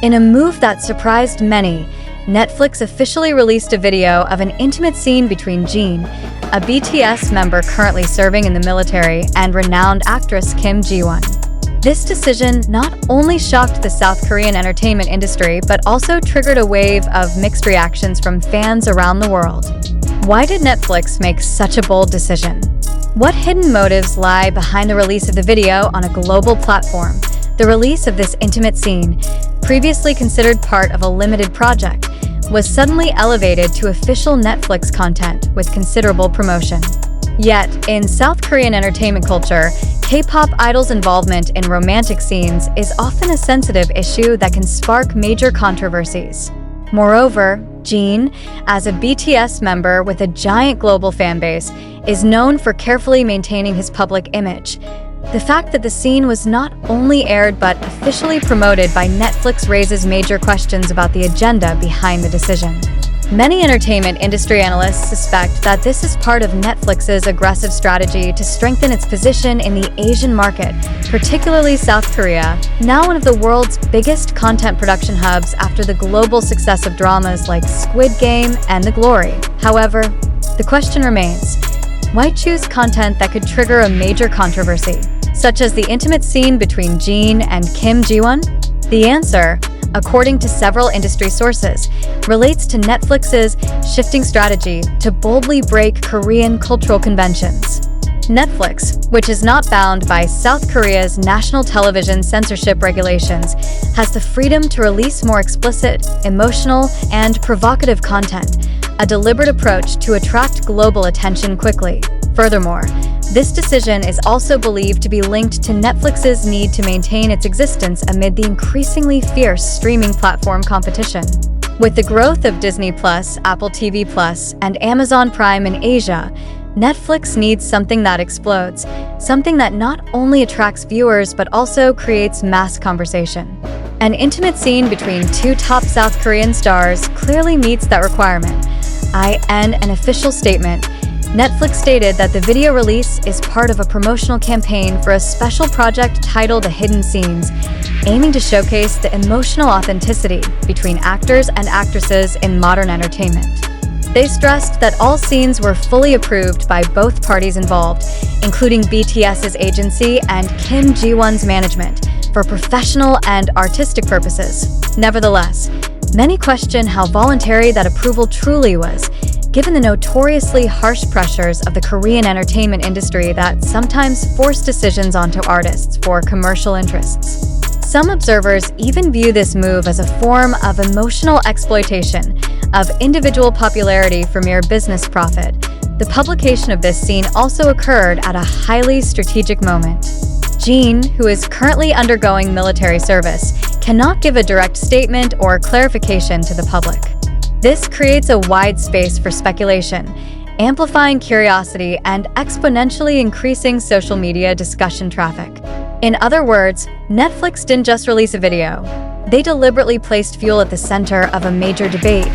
In a move that surprised many, Netflix officially released a video of an intimate scene between Jin, a BTS member currently serving in the military, and renowned actress Kim Ji-won. This decision not only shocked the South Korean entertainment industry, but also triggered a wave of mixed reactions from fans around the world. Why did Netflix make such a bold decision? What hidden motives lie behind the release of the video on a global platform? The release of this intimate scene, previously considered part of a limited project, was suddenly elevated to official Netflix content with considerable promotion. Yet, in South Korean entertainment culture, K-pop idols' involvement in romantic scenes is often a sensitive issue that can spark major controversies. Moreover, Jin, as a BTS member with a giant global fanbase, is known for carefully maintaining his public image. The fact that the scene was not only aired but officially promoted by Netflix raises major questions about the agenda behind the decision. Many entertainment industry analysts suspect that this is part of Netflix's aggressive strategy to strengthen its position in the Asian market, particularly South Korea, now one of the world's biggest content production hubs after the global success of dramas like Squid Game and The Glory. However, the question remains, why choose content that could trigger a major controversy, such as the intimate scene between Jin and Kim Ji-won? The answer, according to several industry sources, relates to Netflix's shifting strategy to boldly break Korean cultural conventions. Netflix, which is not bound by South Korea's national television censorship regulations, has the freedom to release more explicit, emotional, and provocative content, a deliberate approach to attract global attention quickly. Furthermore, this decision is also believed to be linked to Netflix's need to maintain its existence amid the increasingly fierce streaming platform competition. With the growth of Disney+, Apple TV+, and Amazon Prime in Asia, Netflix needs something that explodes, something that not only attracts viewers but also creates mass conversation. An intimate scene between two top South Korean stars clearly meets that requirement. In an official statement, Netflix stated that the video release is part of a promotional campaign for a special project titled The Hidden Scenes, aiming to showcase the emotional authenticity between actors and actresses in modern entertainment. They stressed that all scenes were fully approved by both parties involved, including BTS's agency and Kim Ji-won's management, for professional and artistic purposes. Nevertheless, many question how voluntary that approval truly was, given the notoriously harsh pressures of the Korean entertainment industry that sometimes force decisions onto artists for commercial interests. Some observers even view this move as a form of emotional exploitation of individual popularity for mere business profit. The publication of this scene also occurred at a highly strategic moment. Jin, who is currently undergoing military service, cannot give a direct statement or clarification to the public. This creates a wide space for speculation, amplifying curiosity and exponentially increasing social media discussion traffic. In other words, Netflix didn't just release a video. They deliberately placed fuel at the center of a major debate,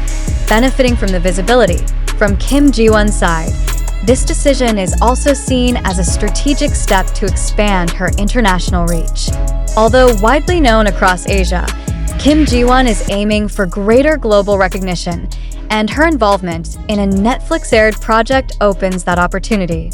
benefiting from the visibility. From Kim Ji-won's side, this decision is also seen as a strategic step to expand her international reach. Although widely known across Asia, Kim Ji-won is aiming for greater global recognition, and her involvement in a Netflix-aired project opens that opportunity.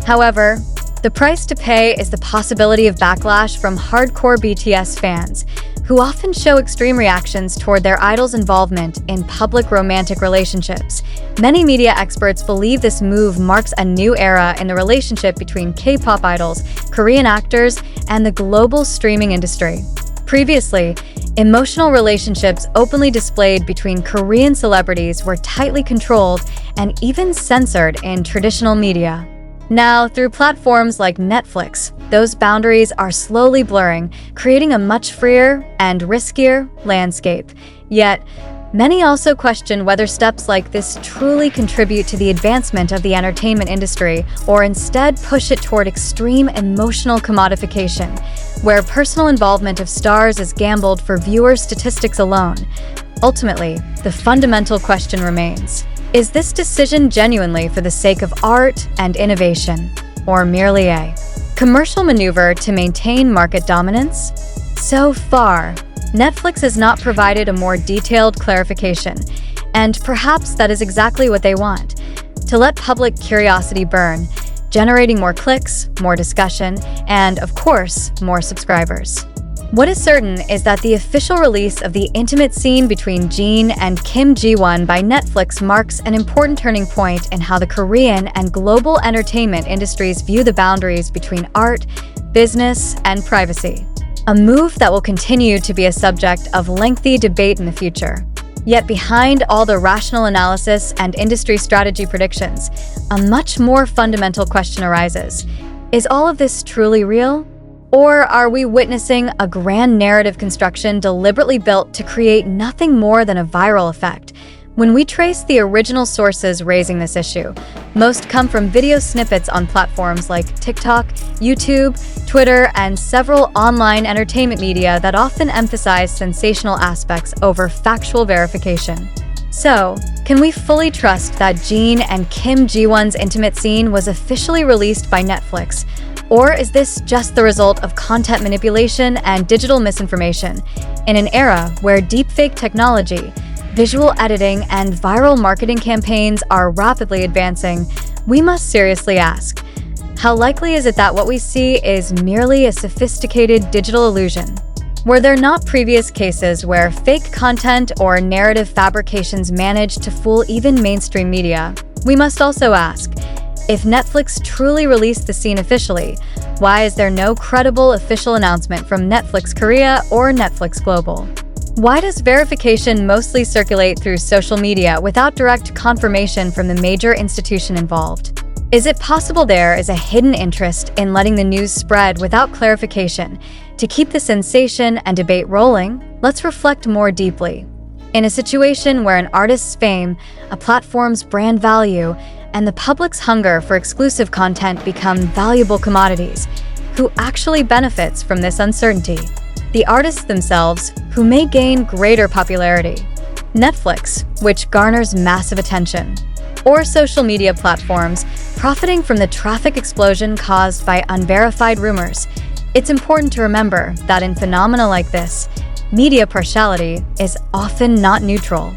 However, the price to pay is the possibility of backlash from hardcore BTS fans, who often show extreme reactions toward their idols' involvement in public romantic relationships. Many media experts believe this move marks a new era in the relationship between K-pop idols, Korean actors, and the global streaming industry. Previously, emotional relationships openly displayed between Korean celebrities were tightly controlled and even censored in traditional media. Now, through platforms like Netflix, those boundaries are slowly blurring, creating a much freer and riskier landscape. Yet, many also question whether steps like this truly contribute to the advancement of the entertainment industry or instead push it toward extreme emotional commodification, where personal involvement of stars is gambled for viewer statistics alone. Ultimately, the fundamental question remains: is this decision genuinely for the sake of art and innovation, or merely a commercial maneuver to maintain market dominance? So far, Netflix has not provided a more detailed clarification, and perhaps that is exactly what they want, to let public curiosity burn, generating more clicks, more discussion, and, of course, more subscribers. What is certain is that the official release of the intimate scene between Jin and Kim Ji-won by Netflix marks an important turning point in how the Korean and global entertainment industries view the boundaries between art, business, and privacy. A move that will continue to be a subject of lengthy debate in the future. Yet behind all the rational analysis and industry strategy predictions, a much more fundamental question arises. Is all of this truly real? Or are we witnessing a grand narrative construction deliberately built to create nothing more than a viral effect? When we trace the original sources raising this issue, most come from video snippets on platforms like TikTok, YouTube, Twitter, and several online entertainment media that often emphasize sensational aspects over factual verification. So, can we fully trust that Jin and Kim Ji-won's intimate scene was officially released by Netflix? Or is this just the result of content manipulation and digital misinformation? In an era where deepfake technology, visual editing, and viral marketing campaigns are rapidly advancing, we must seriously ask, how likely is it that what we see is merely a sophisticated digital illusion? Were there not previous cases where fake content or narrative fabrications managed to fool even mainstream media? We must also ask, if Netflix truly released the scene officially, why is there no credible official announcement from Netflix Korea or Netflix Global? Why does verification mostly circulate through social media without direct confirmation from the major institution involved? Is it possible there is a hidden interest in letting the news spread without clarification to keep the sensation and debate rolling? Let's reflect more deeply. In a situation where an artist's fame, a platform's brand value, and the public's hunger for exclusive content become valuable commodities, who actually benefits from this uncertainty? The artists themselves, who may gain greater popularity. Netflix, which garners massive attention. Or social media platforms, profiting from the traffic explosion caused by unverified rumors. It's important to remember that in phenomena like this, media partiality is often not neutral.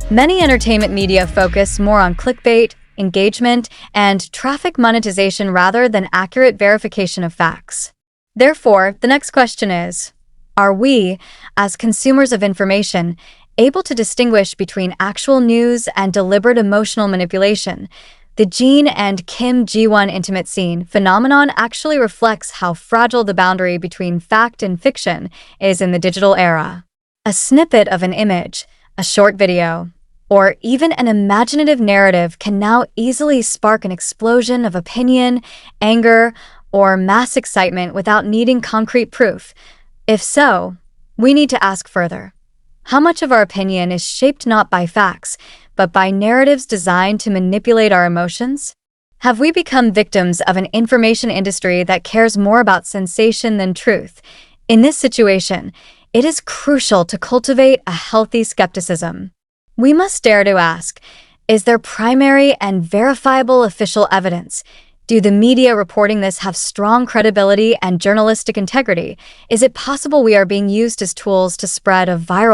Many entertainment media focus more on clickbait, engagement, and traffic monetization rather than accurate verification of facts. Therefore, the next question is, are we, as consumers of information, able to distinguish between actual news and deliberate emotional manipulation? The Jin and Kim Ji-won intimate scene phenomenon actually reflects how fragile the boundary between fact and fiction is in the digital era. A snippet of an image, a short video, or even an imaginative narrative can now easily spark an explosion of opinion, anger, or mass excitement without needing concrete proof. If so, we need to ask further. How much of our opinion is shaped not by facts, but by narratives designed to manipulate our emotions? Have we become victims of an information industry that cares more about sensation than truth? In this situation, it is crucial to cultivate a healthy skepticism. We must dare to ask, is there primary and verifiable official evidence? Do the media reporting this have strong credibility and journalistic integrity? Is it possible we are being used as tools to spread a viral